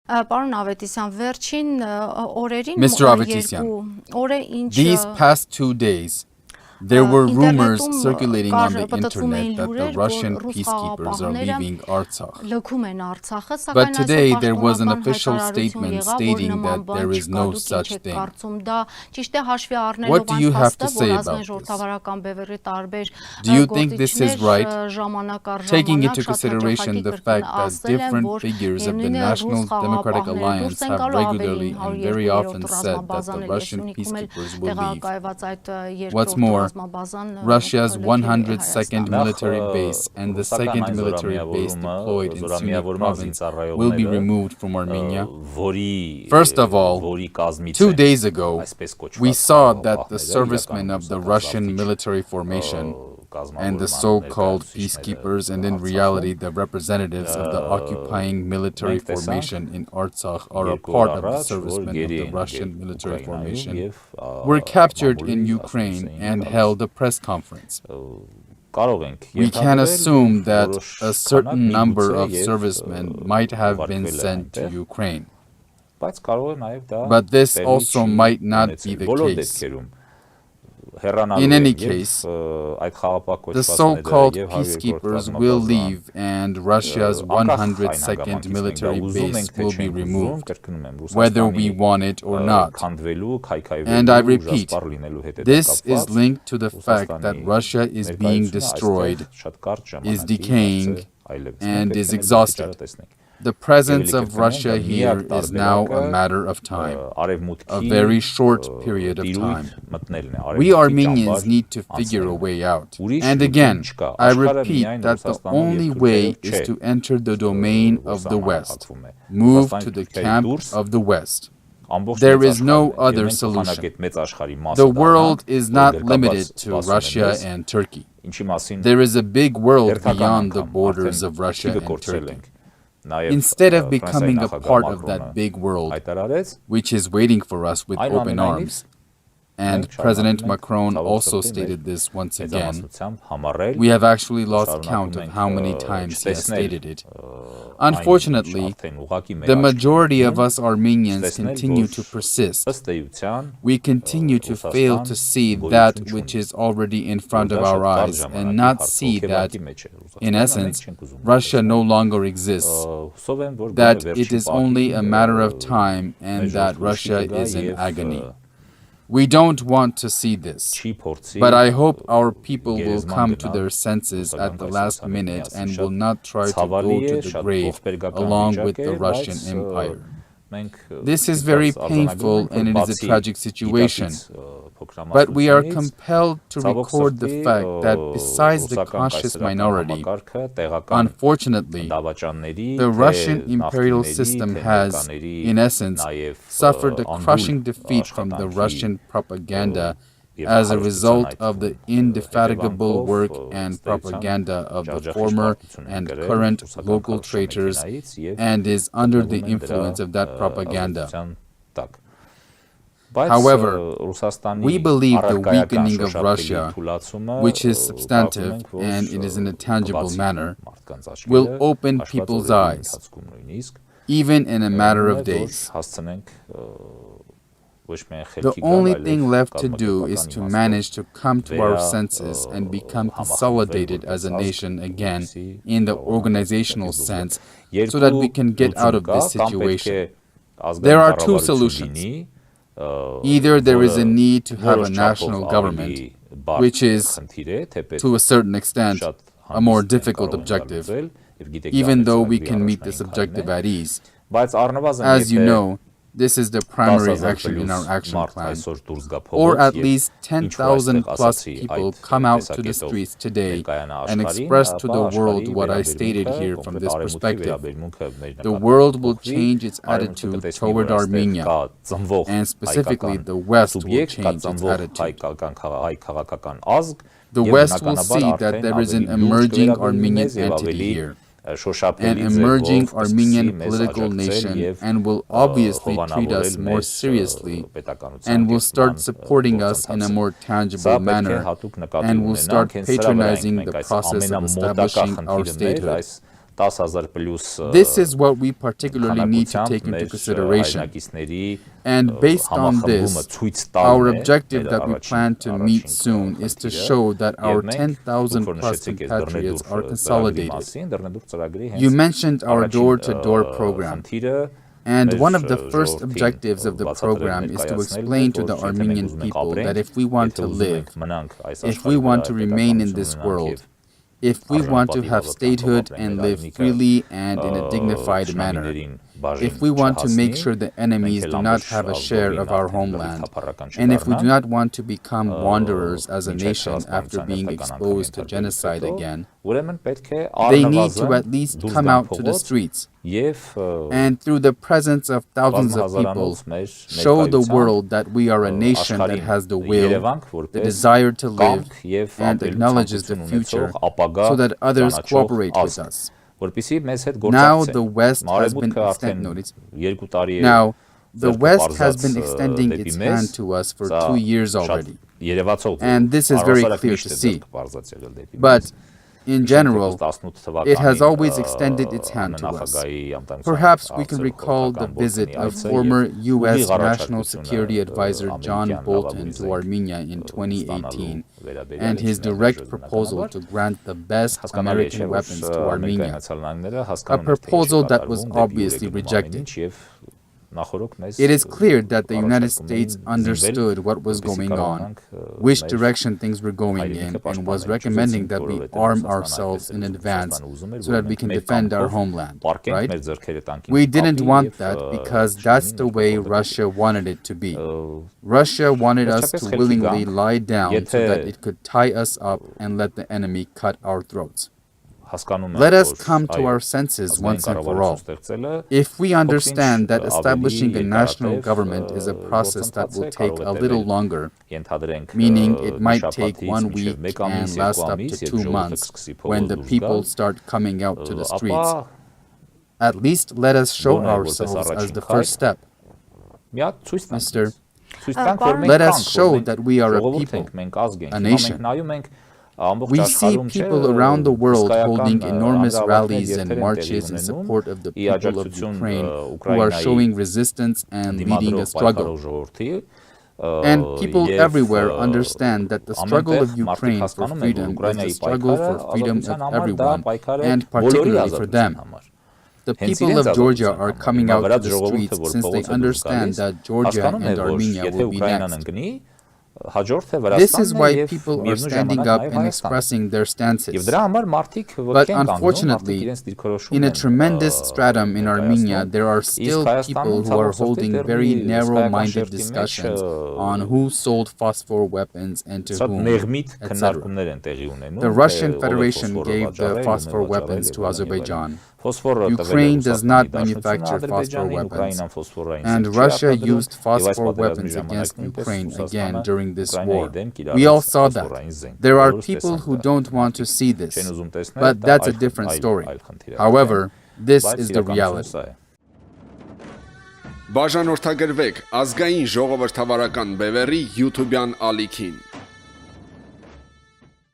Պարոն Ավետիսյան, վերջին օրերին Mr. Avetissian, these past 2 days, there were rumors circulating on the internet that the Russian peacekeepers are leaving Artsakh. But today there was an official statement stating that there is no such thing. What do you have to say about this? Do you think this is right? Taking into consideration the fact that different figures of the National Democratic Alliance have regularly and very often said that the Russian peacekeepers will leave. What's more, Russia's 102nd military base and the 2nd military base deployed in Sunni province will be removed from Armenia. First of all, 2 days ago, we saw that the servicemen of the Russian military formation and the so-called peacekeepers, and in reality the representatives of the occupying military formation in Artsakh are a part of the servicemen of the Russian military formation, were captured in Ukraine and held a press conference. We can assume that a certain number of servicemen might have been sent to Ukraine. But this also might not be the case. In any case, the so-called peacekeepers will leave and Russia's 102nd military base will be removed, whether we want it or not. And I repeat, this is linked to the fact that Russia is being destroyed, is decaying, and is exhausted. The presence of Russia here is now a matter of time, a very short period of time. We Armenians need to figure a way out. And again, I repeat that the only way is to enter the domain of the West, move to the camp of the West. There is no other solution. The world is not limited to Russia and Turkey. There is a big world beyond the borders of Russia and Turkey. Instead of becoming a part of that big world, which is waiting for us with open arms, and President Macron also stated this once again, we have actually lost count of how many times he has stated it. Unfortunately, the majority of us Armenians continue to persist. We continue to fail to see that which is already in front of our eyes and not see that, in essence, Russia no longer exists, that it is only a matter of time and that Russia is in agony. We don't want to see this, but I hope our people will come to their senses at the last minute and will not try to go to the grave along with the Russian Empire. This is very painful and it is a tragic situation, but we are compelled to record the fact that besides the conscious minority, unfortunately, the Russian imperial system has, in essence, suffered a crushing defeat from the Russian propaganda as a result of the indefatigable work and propaganda of the former and current local traitors and is under the influence of that propaganda. However, we believe the weakening of Russia, which is substantive and it is in a tangible manner, will open people's eyes, even in a matter of days. The only thing left to do is to manage to come to our senses and become consolidated as a nation again in the organizational sense so that we can get out of this situation. There are two solutions. Either there is a need to have a national government, which is, to a certain extent, a more difficult objective, even though we can meet this objective at ease. As you know, this is the primary action in our action plan. Or at least 10,000 plus people come out to the streets today and express to the world what I stated here from this perspective. The world will change its attitude toward Armenia, and specifically the West will change its attitude. The West will see that there is an emerging Armenian entity here, an emerging Armenian political nation, and will obviously treat us more seriously and will start supporting us in a more tangible manner and will start patronizing the process of establishing our statehood. This is what we particularly need to take into consideration. And based on this, our objective that we plan to meet soon is to show that our 10,000 plus compatriots are consolidated. You mentioned our door-to-door program. And one of the first objectives of the program is to explain to the Armenian people that if we want to live, if we want to remain in this world, if we want to have statehood and live freely and in a dignified manner, if we want to make sure the enemies do not have a share of our homeland, and if we do not want to become wanderers as a nation after being exposed to genocide again, they need to at least come out to the streets and through the presence of thousands of people show the world that we are a nation that has the will, the desire to live, and acknowledges the future so that others cooperate with us. Now the West has been extending its hand to us for 2 years already. And this is very clear to see. But in general, it has always extended its hand to us. Perhaps we can recall the visit of former U.S. National Security Advisor John Bolton to Armenia in 2018 and his direct proposal to grant the best American weapons to Armenia, a proposal that was obviously rejected. It is clear that the United States understood what was going on, which direction things were going in, and was recommending that we arm ourselves in advance so that we can defend our homeland, right? We didn't want that because that's the way Russia wanted it to be. Russia wanted us to willingly lie down so that it could tie us up and let the enemy cut our throats. Let us come to our senses once and for all. If we understand that establishing a national government is a process that will take a little longer, meaning it might take 1 week and last up to 2 months when the people start coming out to the streets, at least let us show ourselves as the first step. Mr. Let us show that we are a people, a nation. We see people around the world holding enormous rallies and marches in support of the people of Ukraine who are showing resistance and leading a struggle. And people everywhere understand that the struggle of Ukraine for freedom is the struggle for freedom of everyone, and particularly for them. The people of Georgia are coming out to the streets since they understand that Georgia and Armenia will be next. This is why people are standing up and expressing their stances. But unfortunately, in a tremendous stratum in Armenia, there are still people who are holding very narrow-minded discussions on who sold phosphor weapons and to whom, etc. The Russian Federation gave the phosphor weapons to Azerbaijan. Ukraine does not manufacture phosphor weapons, and Russia used phosphor weapons against Ukraine again during this war. We all saw that. There are people who don't want to see this, but that's a different story. However, this is the reality. Բաժանորդագրվեք Ազգային-Ժողովրդավարական Բևեռի YouTube-յան ալիքին։